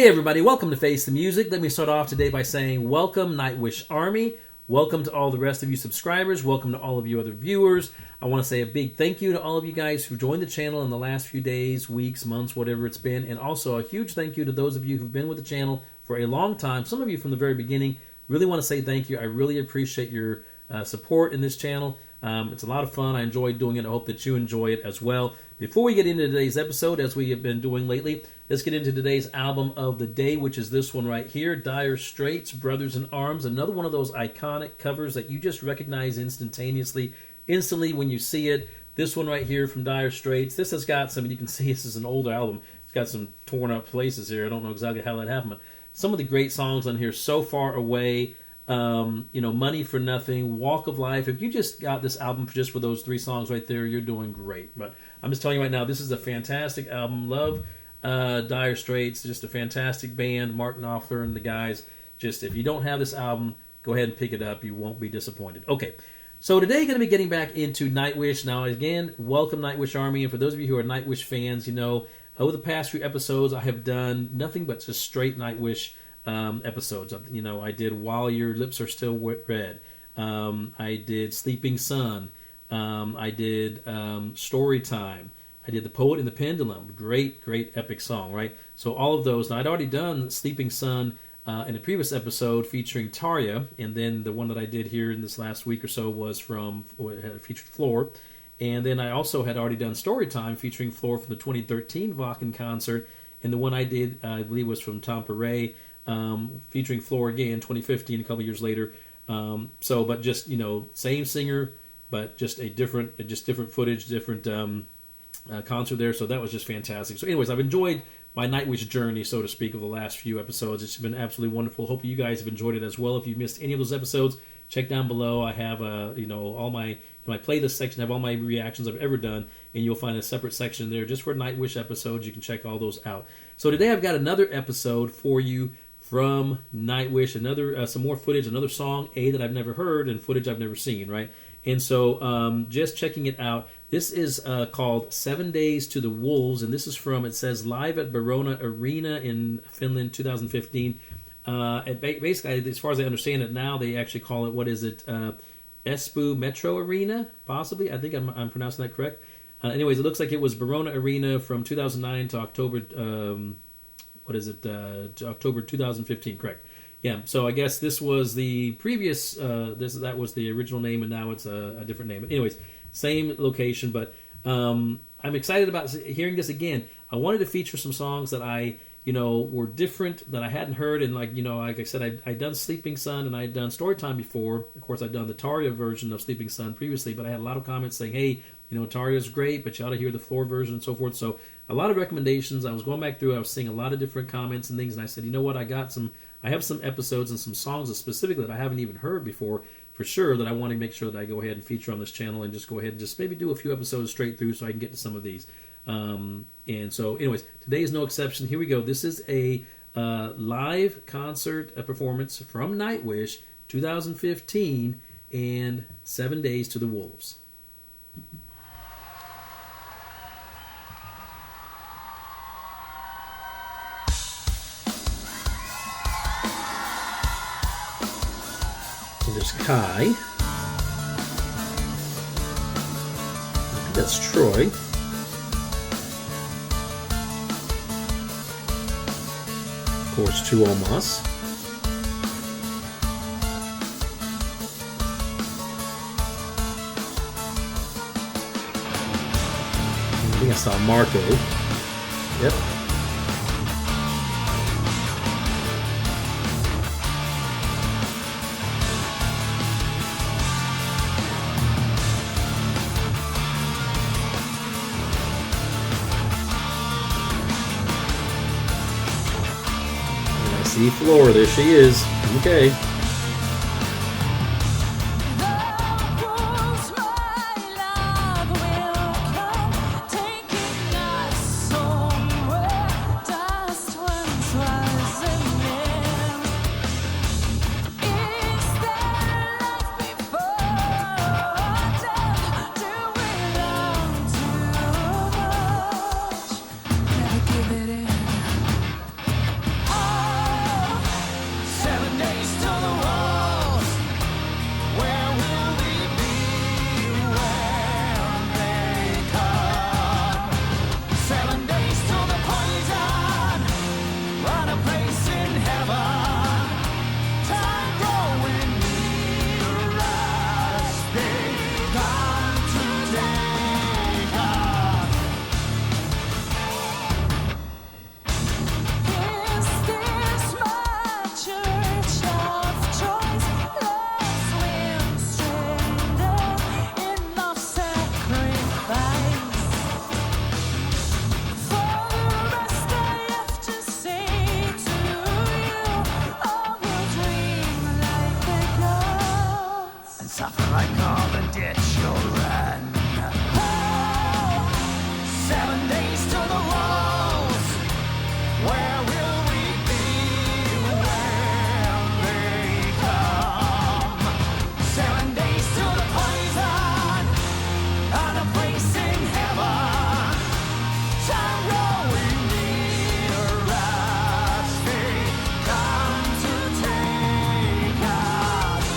Hey everybody, welcome to Face the Music. Let me start off today by saying welcome Nightwish Army. Welcome to all the rest of you subscribers. Welcome to all of you other viewers. I want to say a big thank you to all of you guys who joined the channel in the last few days, weeks, months, whatever it's been. And also a huge thank you to those of you who've been with the channel for a long time. Some of you from the very beginning. Really want to say thank you. I really appreciate your support in this channel. It's a lot of fun. I enjoy doing it. I hope that you enjoy it as well. Before we get into today's episode, as we have been doing lately, let's get into today's album of the day, which is this one right here, Dire Straits, Brothers in Arms. Another one of those iconic covers that you just recognize instantly when you see it. This one right here from Dire Straits. This has got some, you can see this is an older album. It's got some torn up places here. I don't know exactly how that happened, but some of the great songs on here, So Far Away, Money for Nothing, Walk of Life. If you just got this album just for those three songs right there, you're doing great. But I'm just telling you right now, this is a fantastic album. Love Dire Straits, just a fantastic band. Mark Knopfler and the guys. Just if you don't have this album, go ahead and pick it up. You won't be disappointed. Okay, so today going to be getting back into Nightwish. Now again, welcome Nightwish Army, and for those of you who are Nightwish fans, over the past few episodes, I have done nothing but just straight Nightwish episodes. I did While Your Lips Are Still Red. I did Sleeping Sun. I did Story Time. I did The Poet and the Pendulum. Great epic song, right? So all of those. Now, I'd already done Sleeping Sun in a previous episode featuring Tarja, and then the one that I did here in this last week or so was featured Floor. And then I also had already done Story Time featuring Floor from the 2013 Wacken concert, and the one I did, I believe, was from Tom Perret, featuring Floor again, 2015, a couple years later. But just, same singer, but just different footage, different concert there. So that was just fantastic. So anyways, I've enjoyed my Nightwish journey, so to speak, of the last few episodes. It's been absolutely wonderful. Hope you guys have enjoyed it as well. If you've missed any of those episodes, check down below. I have all my playlist section. I have all my reactions I've ever done, and you'll find a separate section there just for Nightwish episodes. You can check all those out. So today I've got another episode for you from Nightwish, another some more footage, another song that I've never heard and footage I've never seen, right? And so just checking it out. This is called 7 Days to the Wolves, and this is from, it says, live at Barona Arena in Finland, 2015. Basically, as far as I understand it now, they actually call it, Espoo Metro Arena, possibly. I think I'm pronouncing that correct. Anyways, it looks like it was Barona Arena from 2009 to October, to October 2015, correct. Yeah, so I guess this was the previous, that was the original name, and now it's a different name. But anyways, same location, but I'm excited about hearing this again. I wanted to feature some songs that I, were different, that I hadn't heard, and like I said, I'd done Sleeping Sun and I'd done Storytime before. Of course, I'd done the Tarja version of Sleeping Sun previously, but I had a lot of comments saying, hey, Tarja's great, but you ought to hear the Floor version and so forth. So a lot of recommendations. I was going back through, I was seeing a lot of different comments and things, and I said, you know what, I have some episodes and some songs specifically that I haven't even heard before, for sure, that I want to make sure that I go ahead and feature on this channel, and just go ahead and just maybe do a few episodes straight through so I can get to some of these. And so, anyways, today is no exception. Here we go. This is a live concert performance from Nightwish, 2015, and 7 Days to the Wolves. There's Kai. I think that's Troy. Of course, Tuomas. I think I saw Marco. Yep. See Floor, there she is. Okay. Suffer like all the ditch you'll run. Oh, 7 days to the walls. Where will we be when they come? 7 days to the poison and a place in heaven. Time growing near as they come to take us.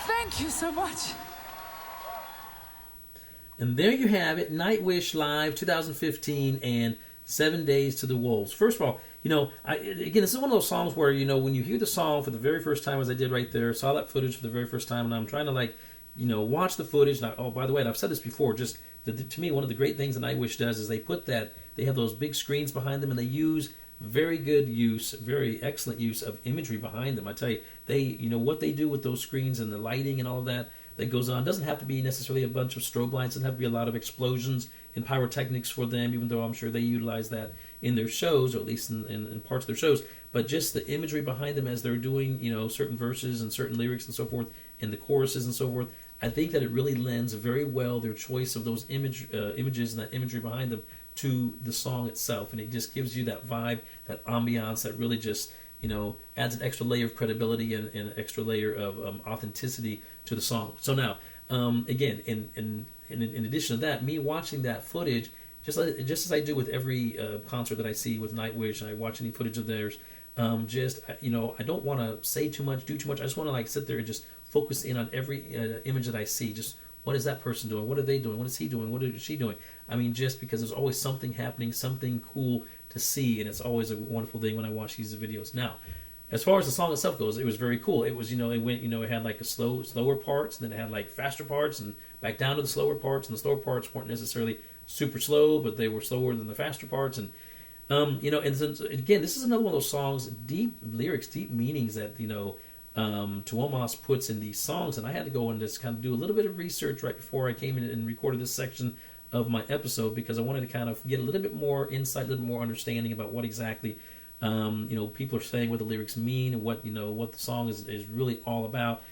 Thank you so much. And there you have it, Nightwish Live 2015 and 7 Days to the Wolves. First of all, again, this is one of those songs where, when you hear the song for the very first time, as I did right there, saw that footage for the very first time, and I'm trying to, watch the footage. And by the way, and I've said this before, just to me, one of the great things that Nightwish does is they have those big screens behind them, and they use very excellent use of imagery behind them. I tell you, what they do with those screens and the lighting and all of that goes on doesn't have to be necessarily a bunch of strobe lights. It doesn't have to be a lot of explosions and pyrotechnics for them, even though I'm sure they utilize that in their shows, or at least in parts of their shows. But just the imagery behind them as they're doing, certain verses and certain lyrics and so forth, and the choruses and so forth, I think that it really lends very well their choice of those images and that imagery behind them to the song itself, and it just gives you that vibe, that ambiance that really just adds an extra layer of credibility and an extra layer of authenticity to the song. So now, again, in addition to that, me watching that footage, just as I do with every concert that I see with Nightwish, and I watch any footage of theirs, I don't want to say too much, do too much. I just want to sit there and just focus in on every image that I see. Just what is that person doing? What are they doing? What is he doing? What is she doing? I mean, just because there's always something happening, something cool to see, and it's always a wonderful thing when I watch these videos. Now, as far as the song itself goes, it was very cool. It was, it went, it had a slower parts, and then it had faster parts, and back down to the slower parts, and the slower parts weren't necessarily super slow, but they were slower than the faster parts, and and since, again, this is another one of those songs, deep lyrics, deep meanings that Tuomas puts in these songs, and I had to go and just kind of do a little bit of research right before I came in and recorded this section of my episode, because I wanted to kind of get a little bit more insight, a little more understanding about what exactly people are saying, what the lyrics mean, and what the song is really all about.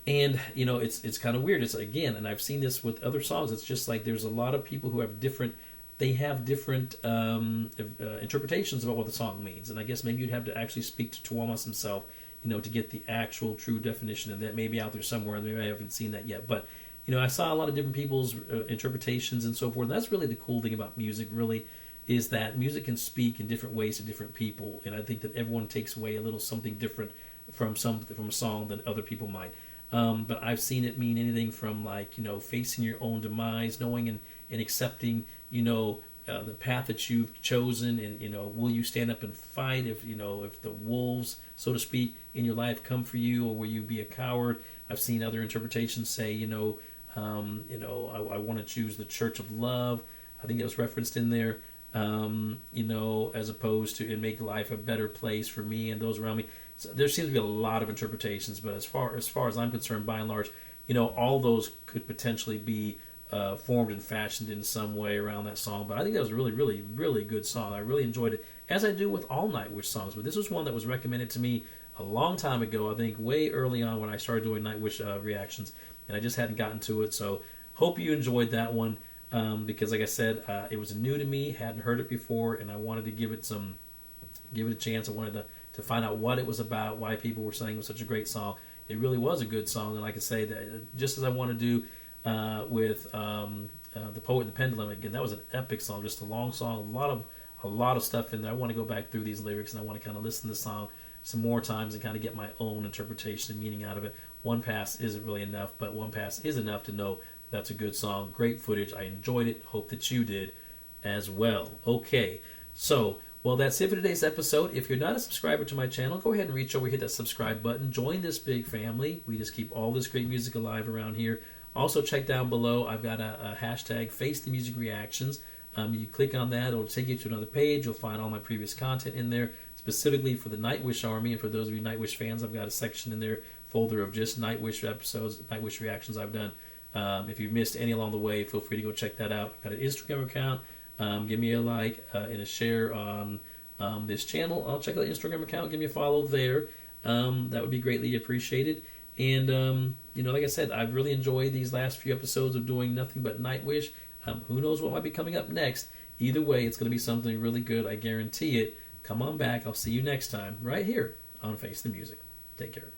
And it's kind of weird. It's, again, and I've seen this with other songs. It's just there's a lot of people who have different interpretations about what the song means. And I guess maybe you'd have to actually speak to Tuomas himself, to get the actual true definition, and that may be out there somewhere, and maybe I haven't seen that yet. But I saw a lot of different people's interpretations and so forth. And that's really the cool thing about music, really, is that music can speak in different ways to different people, and I think that everyone takes away a little something different from a song than other people might. But I've seen it mean anything from facing your own demise, knowing and accepting the path that you've chosen, and will you stand up and fight if the wolves, so to speak, in your life come for you, or will you be a coward? I've seen other interpretations say I want to choose the church of love. I think that was referenced in there. As opposed to and make life a better place for me and those around me. So there seems to be a lot of interpretations, but as far as I'm concerned, by and large, all those could potentially be formed and fashioned in some way around that song. But I think that was a really, really, really good song. I really enjoyed it, as I do with all Nightwish songs. But this was one that was recommended to me a long time ago, I think way early on when I started doing Nightwish reactions, and I just hadn't gotten to it. So hope you enjoyed that one. Because, like I said, it was new to me, hadn't heard it before, and I wanted to give it a chance. I wanted to find out what it was about, why people were saying it was such a great song. It really was a good song, and like I say, that just as I want to do with The Poet and the Pendulum, again, that was an epic song, just a long song, a lot of stuff in there. I want to go back through these lyrics, and I want to kind of listen to the song some more times and kind of get my own interpretation and meaning out of it. One pass isn't really enough, but one pass is enough to know that's a good song. Great footage. I enjoyed it. Hope that you did as well. Okay, so, well, that's it for today's episode. If you're not a subscriber to my channel, go ahead and reach over, hit that subscribe button. Join this big family. We just keep all this great music alive around here. Also, check down below. I've got a hashtag, Face the Music Reactions. You click on that. It'll take you to another page. You'll find all my previous content in there, specifically for the Nightwish Army. And for those of you Nightwish fans, I've got a section in there, folder of just Nightwish episodes, Nightwish reactions I've done. If you've missed any along the way, feel free to go check that out. I've got an Instagram account. Give me a like and a share on this channel. I'll check out the Instagram account. Give me a follow there. That would be greatly appreciated. And, like I said, I've really enjoyed these last few episodes of doing nothing but Nightwish. Who knows what might be coming up next. Either way, it's going to be something really good. I guarantee it. Come on back. I'll see you next time right here on Face the Music. Take care.